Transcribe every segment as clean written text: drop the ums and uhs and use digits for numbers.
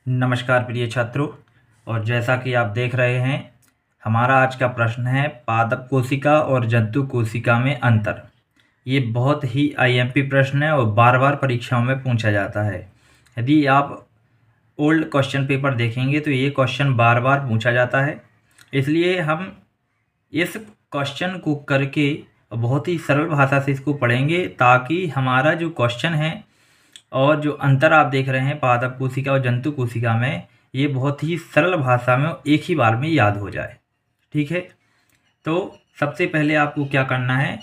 नमस्कार प्रिय छात्रों। और जैसा कि आप देख रहे हैं, हमारा आज का प्रश्न है पादप कोशिका और जंतु कोशिका में अंतर। ये बहुत ही आईएमपी प्रश्न है और बार बार परीक्षाओं में पूछा जाता है। यदि आप ओल्ड क्वेश्चन पेपर देखेंगे तो ये क्वेश्चन बार बार पूछा जाता है। इसलिए हम इस क्वेश्चन को करके बहुत ही सरल भाषा से इसको पढ़ेंगे, ताकि हमारा जो क्वेश्चन है और जो अंतर आप देख रहे हैं पादप कोशिका और जंतु कोशिका में, ये बहुत ही सरल भाषा में एक ही बार में याद हो जाए। ठीक है, तो सबसे पहले आपको क्या करना है,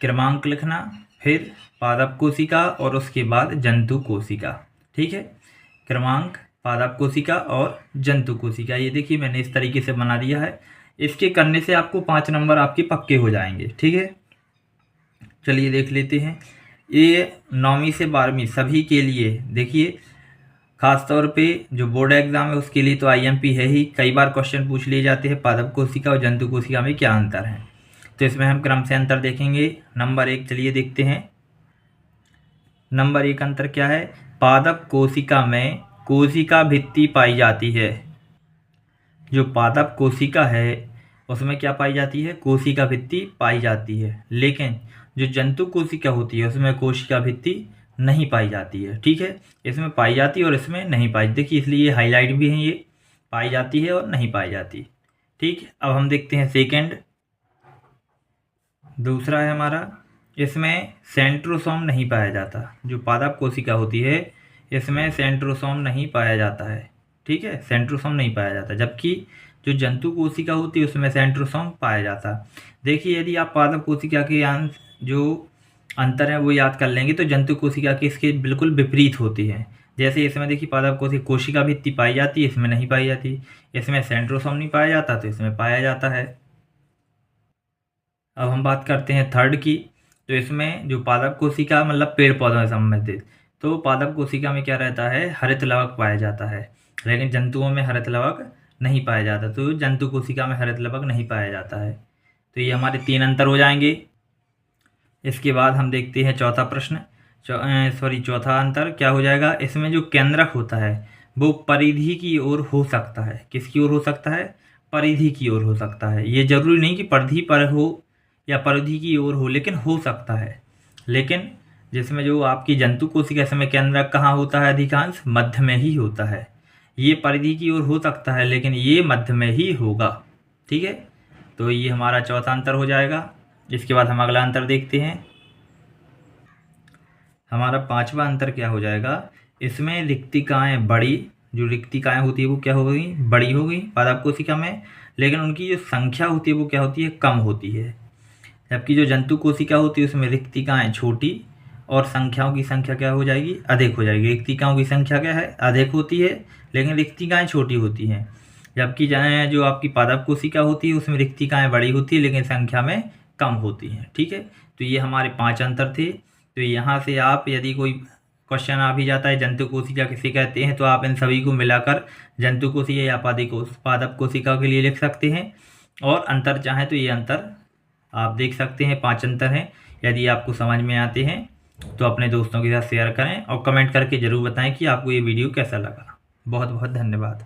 क्रमांक लिखना, फिर पादप कोशिका और उसके बाद जंतु कोशिका। ठीक है, क्रमांक, पादप कोशिका और जंतु कोशिका। ये देखिए मैंने इस तरीके से बना दिया है। इसके करने से आपको 5 नंबर आपके पक्के हो जाएंगे। ठीक है, चलिए देख लेते हैं। ये 9वीं से 12वीं सभी के लिए देखिए, खास तौर पे जो बोर्ड एग्जाम है उसके लिए तो आईएमपी है ही। कई बार क्वेश्चन पूछ लिए जाते हैं पादप कोशिका और जंतु कोशिका में क्या अंतर है। तो इसमें हम क्रम से अंतर देखेंगे। नंबर 1 चलिए देखते हैं। नंबर 1 अंतर क्या है, पादप कोशिका में कोशिका भित्ति पाई जाती है। जो पादप कोशिका है उसमें क्या पाई जाती है, कोशिका भित्ति पाई जाती है। लेकिन जो जंतु कोशिका होती है उसमें कोशिका भित्ति नहीं पाई जाती है। ठीक है, इसमें पाई जाती है और इसमें नहीं पाई। देखिए इसलिए हाईलाइट भी है, ये पाई जाती है और नहीं पाई जाती। ठीक, अब हम देखते हैं सेकंड। दूसरा है हमारा, इसमें सेंट्रोसोम नहीं पाया जाता। जो पादप कोशिका होती है इसमें सेंट्रोसोम नहीं पाया जाता है। ठीक है, सेंट्रोसोम नहीं पाया जाता, जबकि जो जंतु कोशिका होती है उसमें सेंट्रोसोम पाया जाता। देखिए यदि आप पादप कोशिका के जो अंतर है वो याद कर लेंगे तो जंतु कोशिका की इसके बिल्कुल विपरीत होती है। जैसे इसमें देखिए पादप कोशिका भित्ति पाई जाती है, इसमें नहीं पाई जाती। इसमें सेंट्रोसोम नहीं पाया जाता तो इसमें पाया जाता है। अब हम बात करते हैं थर्ड की। तो इसमें जो पादप कोशिका मतलब पेड़ पौधों से संबंधित, तो पादप कोशिका में क्या रहता है, हरित लवक पाया जाता है। लेकिन जंतुओं में हरित लवक नहीं पाया जाता, तो जंतु कोशिका में हरित लवक नहीं पाया जाता है। तो ये हमारे 3 अंतर हो जाएंगे। इसके बाद हम देखते हैं चौथा प्रश्न। चौथा अंतर क्या हो जाएगा, इसमें जो केंद्रक होता है वो परिधि की ओर हो सकता है। किसकी ओर हो सकता है, परिधि की ओर हो सकता है। ये जरूरी नहीं कि परिधि पर हो या परिधि की ओर हो, लेकिन हो सकता है। लेकिन जिसमें जो आपकी जंतु कोशिका, इसमें केंद्रक कहाँ होता है, अधिकांश मध्य में ही होता है। ये परिधि की ओर हो सकता है लेकिन ये मध्य में ही होगा। ठीक है, तो ये हमारा चौथा अंतर हो जाएगा। इसके बाद हम अगला अंतर देखते हैं। हमारा 5वां अंतर क्या हो जाएगा, इसमें रिक्तिकाएं बड़ी, जो रिक्तिकाएं होती है वो क्या हो गई, बड़ी हो गई पादप कोशिका में। लेकिन उनकी जो संख्या होती है वो क्या होती है, कम होती है। जबकि जो जंतु कोशिका होती है उसमें रिक्तिकाएं छोटी और संख्याओं की संख्या क्या हो जाएगी, अधिक हो जाएगी। रिक्तिकाओं की संख्या क्या है, अधिक होती है, लेकिन रिक्तिकाएं छोटी होती हैं। जबकि जो आपकी पादप कोशिका होती है उसमें रिक्तिकाएं बड़ी होती है लेकिन संख्या में कम होती हैं। ठीक है, तो ये हमारे 5 अंतर थे। तो यहाँ से आप यदि कोई क्वेश्चन आ भी जाता है जंतु कोशिका किसे कहते हैं, तो आप इन सभी को मिलाकर जंतु कोशिका या पादप कोशिका के लिए लिख सकते हैं। और अंतर चाहें तो ये अंतर आप देख सकते हैं, 5 अंतर हैं। यदि आपको समझ में आते हैं तो अपने दोस्तों के साथ शेयर करें और कमेंट करके ज़रूर बताएं कि आपको ये वीडियो कैसा लगा। बहुत बहुत धन्यवाद।